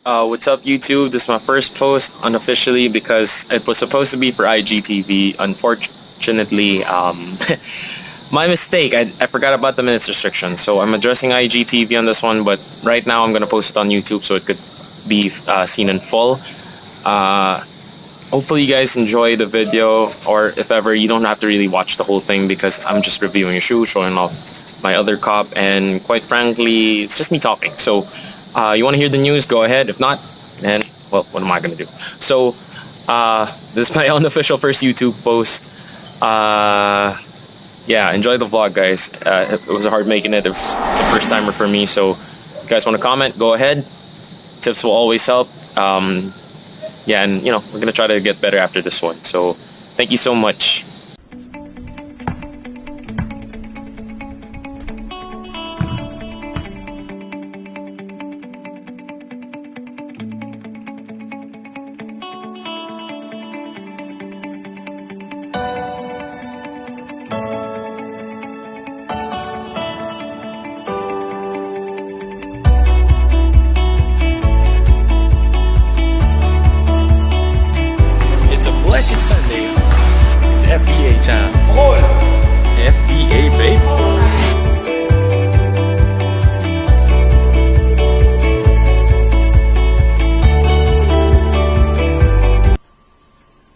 What's up, YouTube? This is my first post unofficially because it was supposed to be for IGTV. Unfortunately, my mistake. I forgot about the minutes restriction, so I'm addressing IGTV on this one. But right now, I'm gonna post it on YouTube so it could be seen in full. Uh, Hopefully, you guys enjoy the video, or if ever, you don't have to really watch the whole thing because I'm just reviewing a shoe, showing off my other cop, and quite frankly, it's just me talking. So, you want to hear the news? Go ahead. If not, then well, what am I gonna do? So, this is my unofficial first YouTube post. Yeah, enjoy the vlog, guys. It was hard making it. It's a first timer for me. So, if you guys want to comment? Go ahead. Tips will always help. Yeah, and we're gonna try to get better after this one. So, thank you so much. Blessed Sunday. It's FBA time. FBA, baby.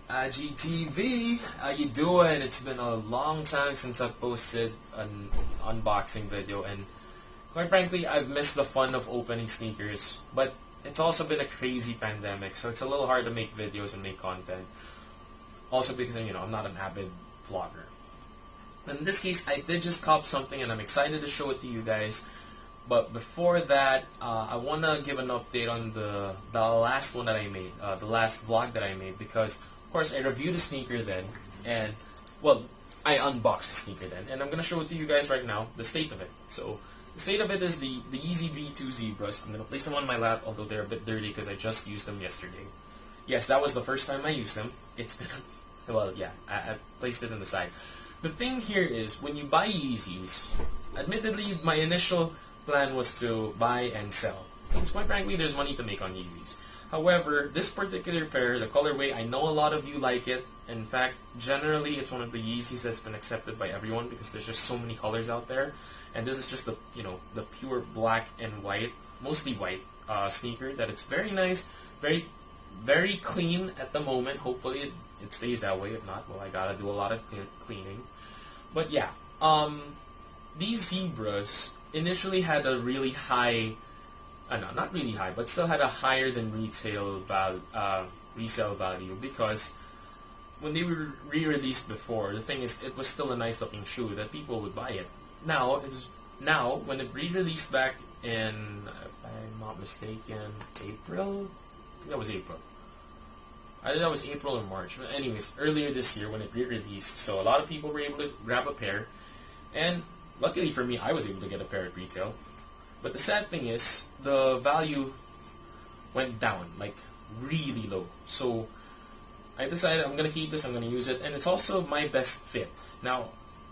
IGTV, how you doing? It's been a long time since I've posted an unboxing video, and quite frankly, I've missed the fun of opening sneakers. But it's also been a crazy pandemic, so it's a little hard to make videos and make content. Also because, I'm not an avid vlogger. In this case, I did just cop something and I'm excited to show it to you guys. But before that, I want to give an update on the last one that I made, the last vlog that I made. Because, of course, I reviewed the sneaker then. And, well, I unboxed the sneaker then. And I'm going to show it to you guys right now, the state of it. So, the state of it is the Yeezy V2 Zebras. I'm going to place them on my lap, although they're a bit dirty because I just used them yesterday. Yes, that was the first time I used them. It's been... Well, yeah, I placed it on the side. The thing here is, when you buy Yeezys, admittedly, my initial plan was to buy and sell. Because quite frankly, there's money to make on Yeezys. However, this particular pair, the colorway, I know a lot of you like it. In fact, generally, it's one of the Yeezys that's been accepted by everyone because there's just so many colors out there. And this is just the, the pure black and white, mostly white sneaker that it's very nice, very clean at the moment. Hopefully it stays that way. If not, well, I gotta do a lot of cleaning. But yeah, these Zebras initially had a really high, no, not really high, but still had a higher than resale value because when they were re-released before, the thing is, it was still a nice looking shoe that people would buy it. Now, when it re-released back in, if I'm not mistaken, April? I think that was April. I think that was April or March. But anyways, earlier this year when it re-released, so a lot of people were able to grab a pair, and luckily for me, I was able to get a pair at retail. But the sad thing is, the value went down, like really low. So I decided I'm gonna keep this, I'm gonna use it, and it's also my best fit. Now,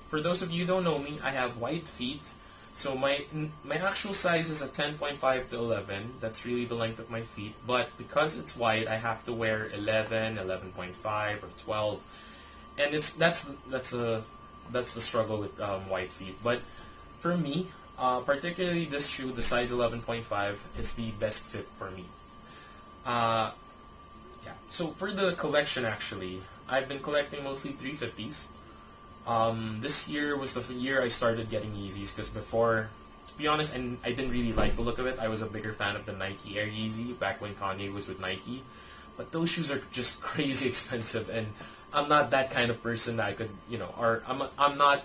for those of you who don't know me, I have wide feet. So my actual size is a 10.5 to 11. That's really the length of my feet. But because it's wide, I have to wear 11, 11.5, or 12. And that's the struggle with wide feet. But for me, particularly this shoe, the size 11.5, is the best fit for me. Yeah. So for the collection, actually, I've been collecting mostly 350s. This year was the year I started getting Yeezys because before, to be honest, I didn't really like the look of it. I was a bigger fan of the Nike Air Yeezy back when Kanye was with Nike. But those shoes are just crazy expensive, and I'm not that kind of person that I could, or I'm not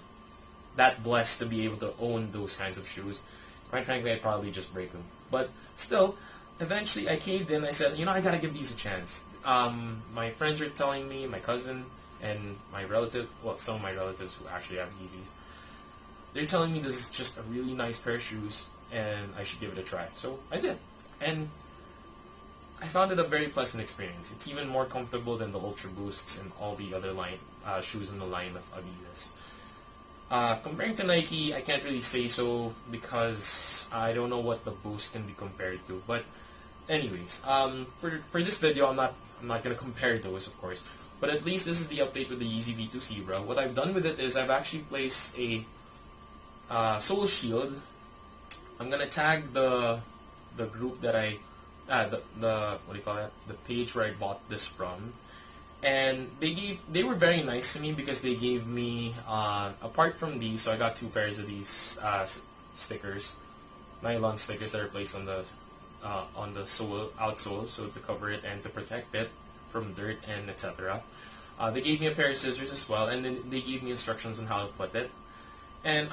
that blessed to be able to own those kinds of shoes. Quite frankly, I'd probably just break them. But still, eventually I caved in. I said, I gotta give these a chance. My friends were telling me, my cousin, and my relative, well, some of my relatives who actually have Yeezys, they're telling me this is just a really nice pair of shoes and I should give it a try. So I did, and I found it a very pleasant experience. It's even more comfortable than the Ultra Boosts and all the other shoes in the line of Adidas. Comparing to Nike, I can't really say so because I don't know what the Boost can be compared to, but anyways, for this video, I'm not gonna compare those, of course, but at least this is the update with the Yeezy V2 Zebra. What I've done with it is I've actually placed a sole shield. I'm gonna tag the group that the what do you call that? The page where I bought this from, and they were very nice to me because they gave me apart from these, so I got 2 pairs of these stickers, nylon stickers that are placed on the sole outsole, so to cover it and to protect it from dirt and etc. They gave me a pair of scissors as well, and then they gave me instructions on how to put it. And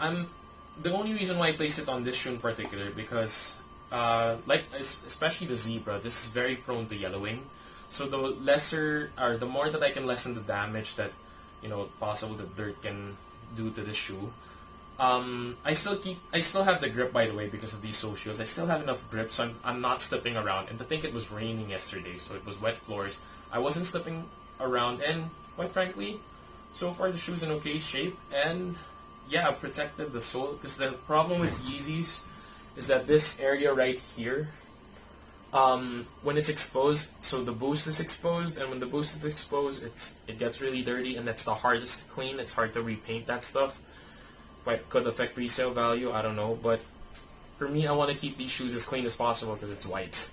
the only reason why I place it on this shoe in particular because like especially the Zebra, this is very prone to yellowing. So the more that I can lessen the damage that possible the dirt can do to the shoe. I still have the grip, by the way, because of these sole shields. I still have enough grip, so I'm not slipping around. And to think it was raining yesterday, so it was wet floors. I wasn't slipping around, and quite frankly, so far the shoe's in okay shape. And yeah, I protected the sole because the problem with Yeezys is that this area right here, when it's exposed, so the boost is exposed, and when the boost is exposed, it gets really dirty, and that's the hardest to clean. It's hard to repaint that stuff. But could affect resale value, I don't know. But for me, I want to keep these shoes as clean as possible because it's white.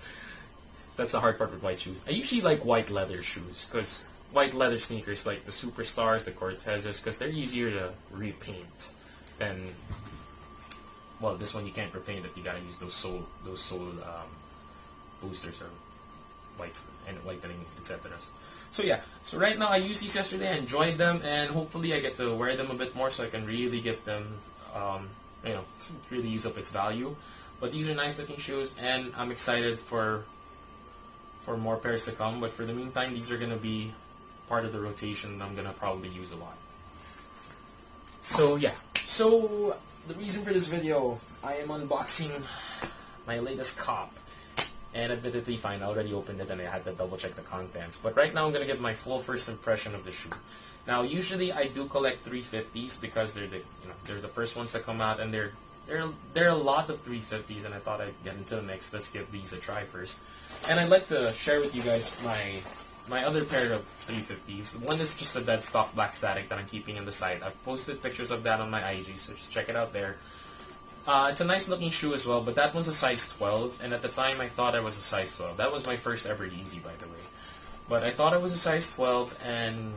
That's the hard part with white shoes. I usually like white leather shoes because white leather sneakers like the Superstars, the Cortezes, because they're easier to repaint than, well, this one you can't repaint it. You gotta use those sole boosters or whitening, etc. So yeah, so right now I used these yesterday, I enjoyed them, and hopefully I get to wear them a bit more so I can really get them, really use up its value. But these are nice looking shoes, and I'm excited for more pairs to come. But for the meantime, these are going to be part of the rotation and I'm going to probably use a lot. So yeah, so the reason for this video, I am unboxing my latest cop. And admittedly, fine, I already opened it and I had to double check the contents. But right now I'm going to give my full first impression of the shoe. Now usually I do collect 350s because they're the first ones to come out, and there are a lot of 350s, and I thought I'd get into the mix. Let's give these a try first. And I'd like to share with you guys my other pair of 350s. One is just a dead stock black static that I'm keeping in the site. I've posted pictures of that on my IG, so just check it out there. It's a nice looking shoe as well, but that one's a size 12, and at the time I thought I was a size 12. That was my first ever Yeezy, by the way. But I thought I was a size 12, and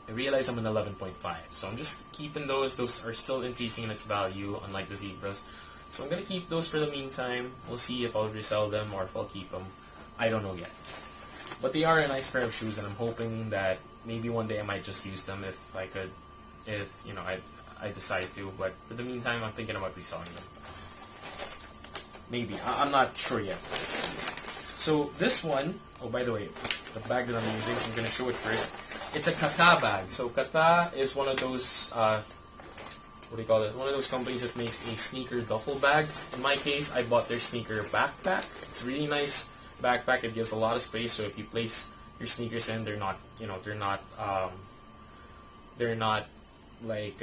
I realized I'm an 11.5. So I'm just keeping those. Those are still increasing in its value, unlike the Zebras. So I'm going to keep those for the meantime. We'll see if I'll resell them or if I'll keep them. I don't know yet. But they are a nice pair of shoes, and I'm hoping that maybe one day I might just use them if I could, I decide to. But for the meantime, I'm thinking about reselling them. Maybe. I'm not sure yet. So this one, oh, by the way, the bag that I'm using, I'm going to show it first. It's a Katha bag. So Katha is one of those, what do you call it? One of those companies that makes a sneaker duffel bag. In my case, I bought their sneaker backpack. It's a really nice backpack. It gives a lot of space. So if you place your sneakers in, they're not like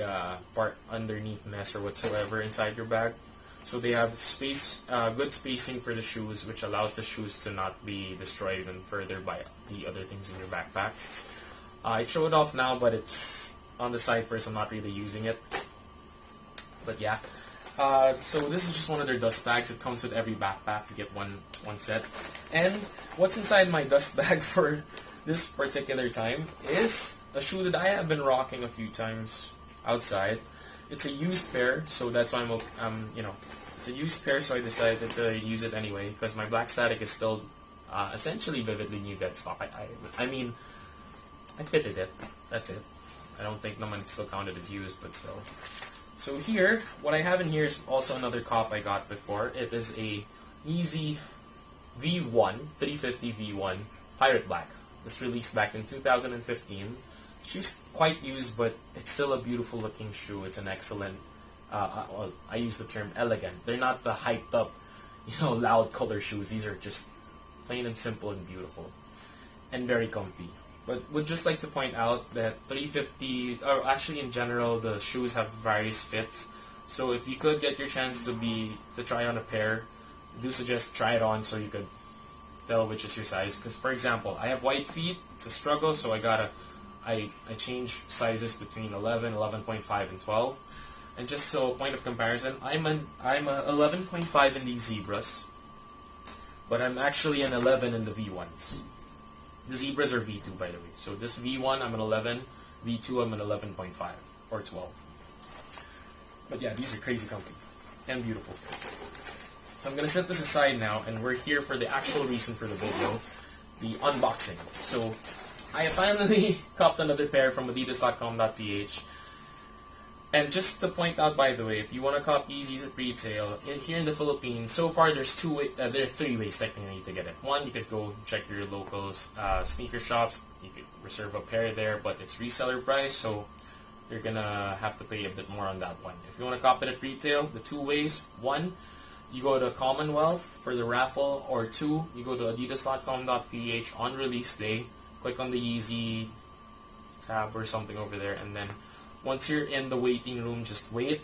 part underneath mess or whatsoever inside your bag. So they have space, good spacing for the shoes, which allows the shoes to not be destroyed even further by the other things in your backpack. I show it off now, but it's on the side first. I'm not really using it. But yeah, so this is just one of their dust bags. It comes with every backpack. You get one set. And what's inside my dust bag for this particular time is a shoe that I have been rocking a few times outside. It's a used pair, so that's why it's a used pair, so I decided to use it anyway because my black static is still essentially vividly new dead stock. I mean, I fitted it. That's it. I don't think no one still counted as used, but still. So here, what I have in here is also another cop I got before. It is a Yeezy V1, 350 V1 Pirate Black. This released back in 2015. Shoe's quite used, but it's still a beautiful looking shoe. It's an excellent, well, I use the term elegant. They're not the hyped up, loud color shoes. These are just plain and simple and beautiful. And very comfy. But would just like to point out that 350, or actually in general, the shoes have various fits. So if you could get your chance to try on a pair, I do suggest try it on so you could tell which is your size. Because for example, I have white feet. It's a struggle, so I change sizes between 11, 11.5, and 12. And just so point of comparison, I'm a 11.5 in these zebras, but I'm actually an 11 in the V1s. The zebras are V2, by the way. So this V1 I'm an 11, V2 I'm an 11.5 or 12. But yeah, these are crazy comfy and beautiful. So I'm gonna set this aside now, and we're here for the actual reason for the video, the unboxing. So I finally copped another pair from Adidas.com.ph. And just to point out, by the way, if you want to cop Yeezys at retail, here in the Philippines, so far there are 3 ways technically to get it. One, you could go check your local sneaker shops. You could reserve a pair there, but it's reseller price, so you're gonna have to pay a bit more on that one. If you want to cop it at retail, the 2 ways: 1, you go to Commonwealth for the raffle, or 2, you go to Adidas.com.ph on release day, click on the Yeezy tab or something over there, and then once you're in the waiting room, just wait.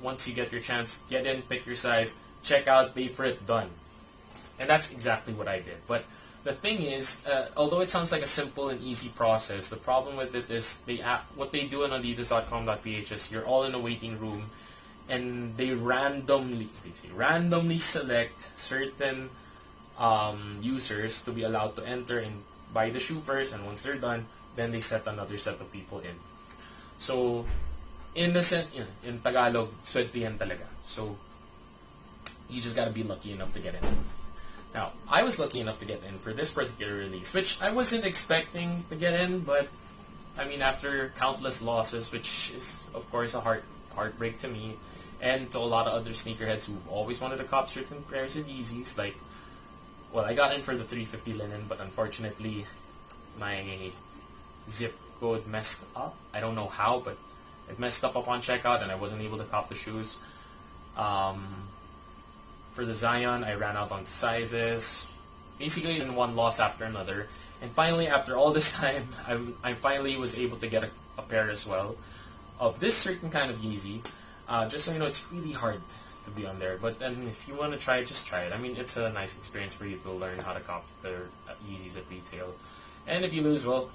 Once you get your chance, get in, pick your size, check out, pay for it, done. And that's exactly what I did. But the thing is, although it sounds like a simple and easy process, the problem with it is what they do on Adidas.com.ph is you're all in a waiting room, and they randomly select certain users to be allowed to enter and buy the shoe first, and once they're done, then they set another set of people in. So, in the sense, in Tagalog, swerte talaga. So, you just gotta be lucky enough to get in. Now, I was lucky enough to get in for this particular release, which I wasn't expecting to get in, but, I mean, after countless losses, which is, of course, a heartbreak to me, and to a lot of other sneakerheads who've always wanted to cop certain pairs of Yeezys, like, well, I got in for the 350 linen, but unfortunately, my zip code messed up. I don't know how, but it messed up upon checkout, and I wasn't able to cop the shoes. For the Zion, I ran out on sizes. Basically, in one loss after another. And finally, after all this time, I finally was able to get a pair as well of this certain kind of Yeezy. Just so you know, it's really hard to be on there. But then, if you want to try it, just try it. I mean, it's a nice experience for you to learn how to cop their Yeezys at retail. And if you lose, well,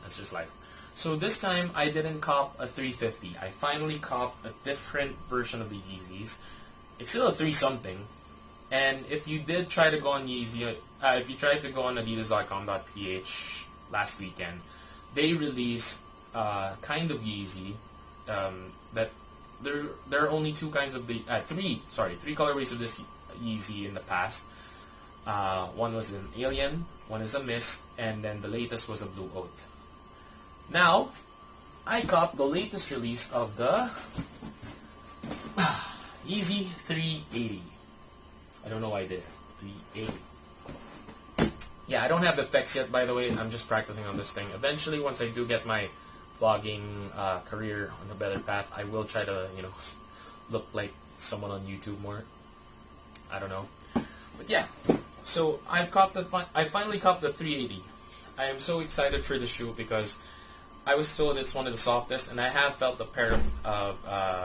that's just life. So this time, I didn't cop a 350. I finally copped a different version of the Yeezys. It's still a 3-something. And if you did try to go on Yeezy, if you tried to go on Adidas.com.ph last weekend, they released kind of Yeezy that there are only 2 kinds of three colorways of this Yeezy in the past. One was an Alien, one is a Mist, and then the latest was a Blue Oat. Now, I copped the latest release of the Yeezy 380. I don't know why I did it. 380. Yeah, I don't have effects yet, by the way. I'm just practicing on this thing. Eventually, once I do get my vlogging career on a better path, I will try to, look like someone on YouTube more. I don't know. But yeah, so I finally copped the 380. I am so excited for the shoe because I was told it's one of the softest, and I have felt a pair of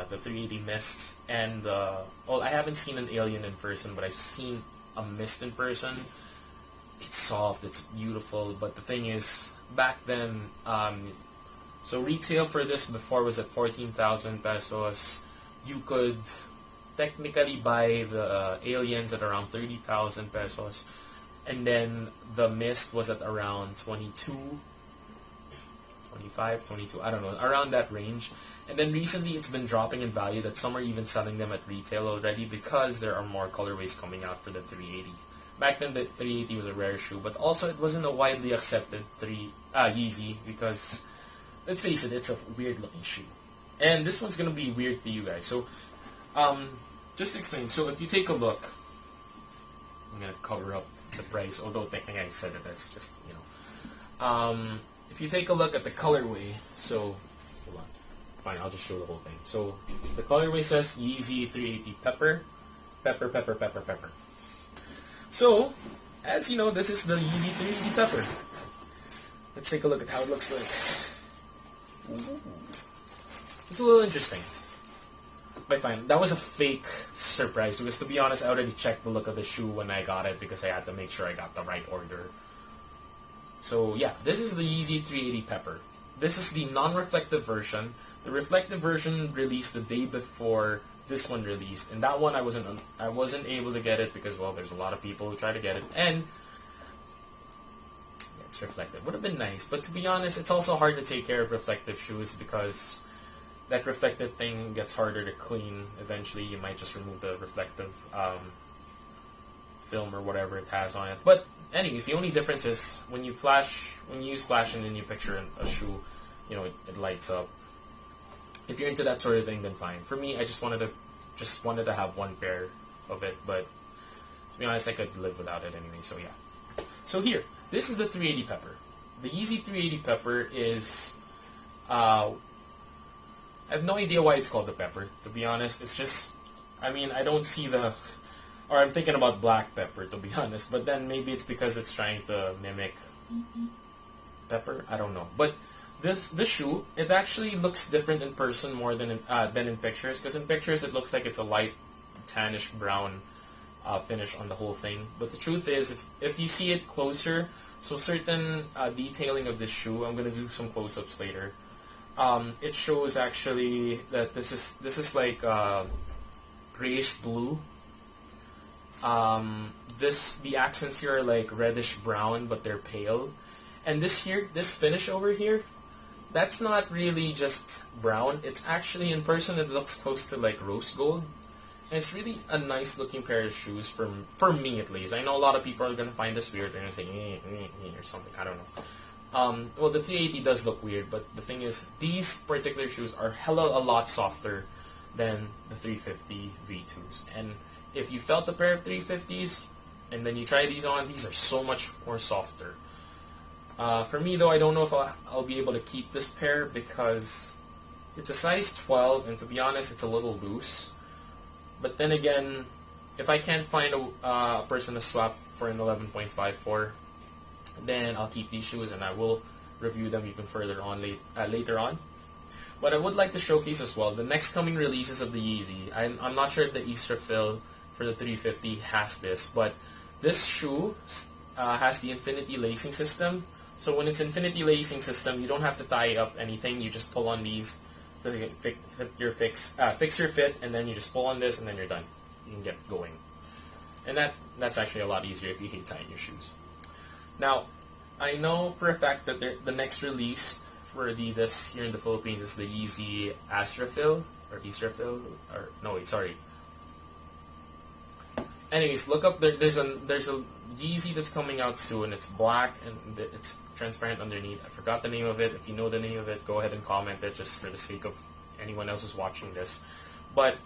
the 380 Mists, and I haven't seen an Alien in person, but I've seen a Mist in person. It's soft, it's beautiful, but the thing is, back then, so retail for this before was at 14,000 pesos. You could technically buy the Aliens at around 30,000 pesos, and then the Mist was at around 25, 22, I don't know, around that range. And then recently it's been dropping in value that some are even selling them at retail already because there are more colorways coming out for the 380. Back then the 380 was a rare shoe, but also it wasn't a widely accepted Yeezy because, let's face it, it's a weird looking shoe. And this one's going to be weird to you guys. So, just to explain, so if you take a look, I'm going to cover up the price, although technically I said it, that's just, if you take a look at the colorway, so, hold on, fine, I'll just show the whole thing. So, the colorway says Yeezy 380 Pepper. So, as you know, this is the Yeezy 380 Pepper. Let's take a look at how it looks like. Ooh. It's a little interesting. But fine, that was a fake surprise because to be honest, I already checked the look of the shoe when I got it because I had to make sure I got the right order. So yeah, this is the Yeezy 380 Pepper. This is the non-reflective version. The reflective version released the day before this one released, and that one I wasn't able to get it because, well, there's a lot of people who try to get it, and it's reflective. Would have been nice, but to be honest, it's also hard to take care of reflective shoes because that reflective thing gets harder to clean. Eventually, you might just remove the reflective film or whatever it has on it. But anyways, the only difference is when you use flash and then you picture a shoe, you know, it lights up. If you're into that sort of thing, then fine. For me, I just wanted to have one pair of it, but to be honest, I could live without it anyway. So yeah. So here, this is the 380 Pepper. The Yeezy 380 Pepper is I have no idea why it's called the Pepper. To be honest, it's just, I mean, I don't see the, or I'm thinking about black pepper, to be honest. But then maybe it's because it's trying to mimic pepper. I don't know. But this shoe, it actually looks different in person more than in pictures. Because in pictures, it looks like it's a light tannish brown finish on the whole thing. But the truth is, if you see it closer, so certain detailing of this shoe, I'm gonna do some close-ups later. It shows actually that this is like grayish blue. The accents here are like reddish brown, but they're pale. And this finish over here, that's not really just brown. It's actually, in person, it looks close to like rose gold. And it's really a nice looking pair of shoes for me at least. I know a lot of people are gonna find this weird. They're gonna say or something. I don't know. Well, the 380 does look weird, but the thing is, these particular shoes are a lot softer than the 350 V2s. And if you felt a pair of 350s and then you try these on, these are so much more softer. For me though, I don't know if I'll be able to keep this pair because it's a size 12, and to be honest, it's a little loose. But then again, if I can't find a person to swap for an 11.54, then I'll keep these shoes and I will review them even further on later on. But I would like to showcase as well the next coming releases of the Yeezy. I'm not sure if the Easter fill for the 350 has this, but this shoe has the infinity lacing system. So when it's infinity lacing system, you don't have to tie up anything. You just pull on these to fix your fit, and then you just pull on this, and then you're done. You can get going. And that's actually a lot easier if you hate tying your shoes. Now, I know for a fact that the next release for Adidas here in the Philippines is the Yeezy Astrafil, or Easterfil, or no wait, sorry. Anyways, look up there's a Yeezy that's coming out soon. It's black and it's transparent underneath. I forgot the name of it. If you know the name of it, go ahead and comment it just for the sake of anyone else who's watching this. But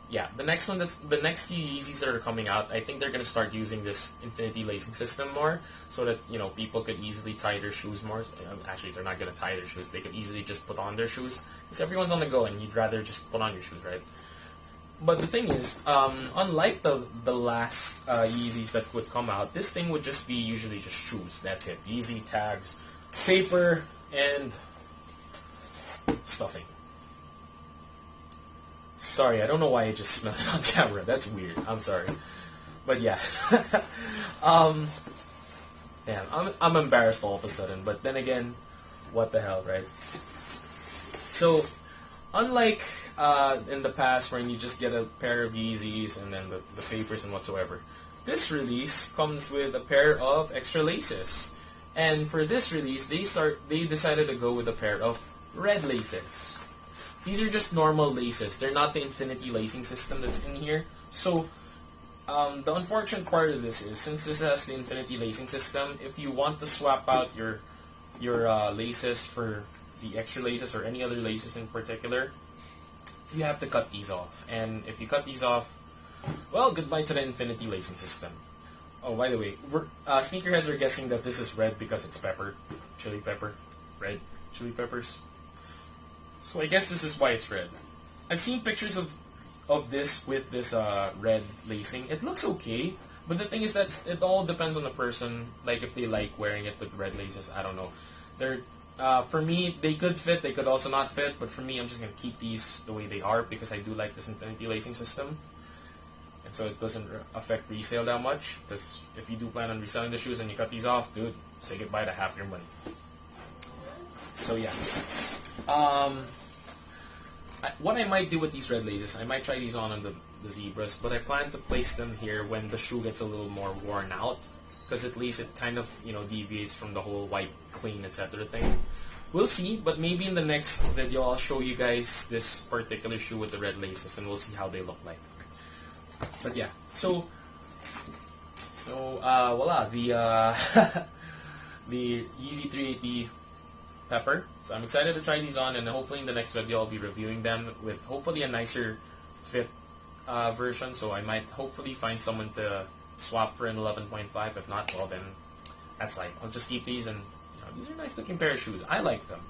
yeah, the next few Yeezys that are coming out, I think they're gonna start using this infinity lacing system more, so that people could easily tie their shoes more. Actually, they're not gonna tie their shoes. They could easily just put on their shoes because everyone's on the go, and you'd rather just put on your shoes, right? But the thing is, unlike the last Yeezys that would come out, this thing would just be usually just shoes. That's it. Yeezy tags, paper, and stuffing. Sorry, I don't know why I just smelled it on camera. That's weird. I'm sorry. But yeah. Damn, I'm embarrassed all of a sudden. But then again, what the hell, right? So, unlike in the past when you just get a pair of Yeezys and then the papers and whatsoever, this release comes with a pair of extra laces. And for this release, they decided to go with a pair of red laces. These are just normal laces. They're not the infinity lacing system that's in here. So, the unfortunate part of this is, since this has the infinity lacing system, if you want to swap out your laces for the extra laces or any other laces in particular, you have to cut these off. And if you cut these off, well, goodbye to the infinity lacing system. Oh, by the way, sneakerheads are guessing that this is red because it's pepper. Chili pepper. Red chili peppers. So I guess this is why it's red. I've seen pictures of this with this red lacing. It looks okay, but the thing is that it all depends on the person. Like if they like wearing it with red laces, I don't know. For me, they could fit, they could also not fit, but for me, I'm just going to keep these the way they are because I do like this infinity lacing system. And so it doesn't affect resale that much, because if you do plan on reselling the shoes and you cut these off, dude, say goodbye to half your money. So yeah. What I might do with these red laces, I might try these on the zebras, but I plan to place them here when the shoe gets a little more worn out, because at least it kind of, you know, deviates from the whole white, clean, etc. thing. We'll see, but maybe in the next video I'll show you guys this particular shoe with the red laces, and we'll see how they look like. But yeah, so voila, the the Yeezy 380 Pepper. So I'm excited to try these on, and hopefully in the next video I'll be reviewing them with hopefully a nicer fit version. So I might hopefully find someone to swap for an 11.5. If not, well then that's life. I'll just keep these, and you know, these are nice looking pair of shoes. I like them.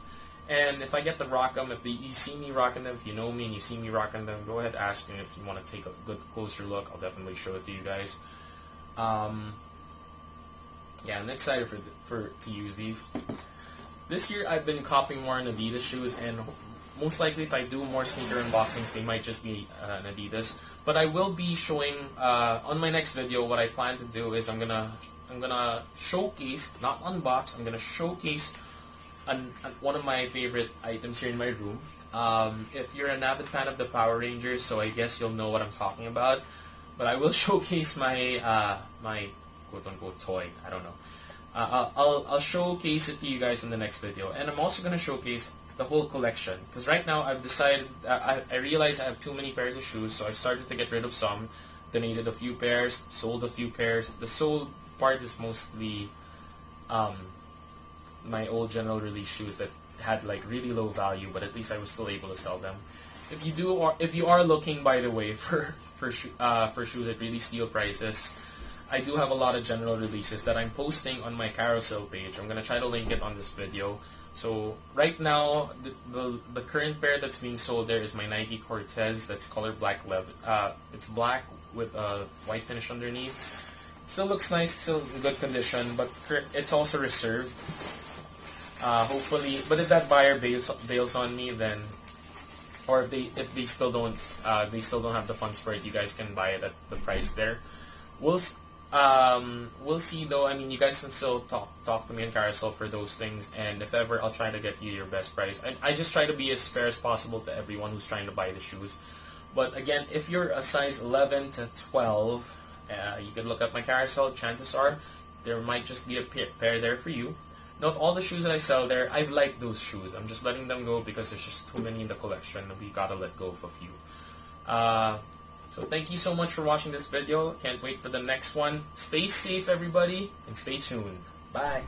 And if I get to rock them, if you see me rocking them, if you know me and you see me rocking them, go ahead, ask me if you want to take a good closer look. I'll definitely show it to you guys. Yeah, I'm excited to use these. This year I've been copying more Adidas shoes, and most likely if I do more sneaker unboxings, they might just be an Adidas. But I will be showing on my next video. What I plan to do is I'm gonna showcase, not unbox. I'm gonna showcase one of my favorite items here in my room. If you're an avid fan of the Power Rangers, so I guess you'll know what I'm talking about. But I will showcase my my quote-unquote toy. I don't know. I'll showcase it to you guys in the next video, and I'm also gonna showcase the whole collection, because right now I've decided I realize I have too many pairs of shoes, so I started to get rid of some, donated a few pairs, sold a few pairs. The sold part is mostly my old general release shoes that had like really low value, but at least I was still able to sell them. If you are looking, by the way, for shoes at really steal prices, I do have a lot of general releases that I'm posting on my carousel page. I'm gonna try to link it on this video. So right now, the current pair that's being sold there is my Nike Cortez. That's color black leather. It's black with a white finish underneath. It still looks nice, still in good condition, but it's also reserved. Hopefully, but if that buyer bails on me, then, or if they still don't have the funds for it, you guys can buy it at the price there. We'll see though. I mean, you guys can still talk to me on carousel for those things, and if ever, I'll try to get you your best price. I just try to be as fair as possible to everyone who's trying to buy the shoes. But again, if you're a size 11 to 12, you can look at my carousel. Chances are there might just be a pair there for you. Not all the shoes that I sell there, I've liked those shoes. I'm just letting them go because there's just too many in the collection. We gotta let go of a few. So thank you so much for watching this video. Can't wait for the next one. Stay safe, everybody, and stay tuned. Bye.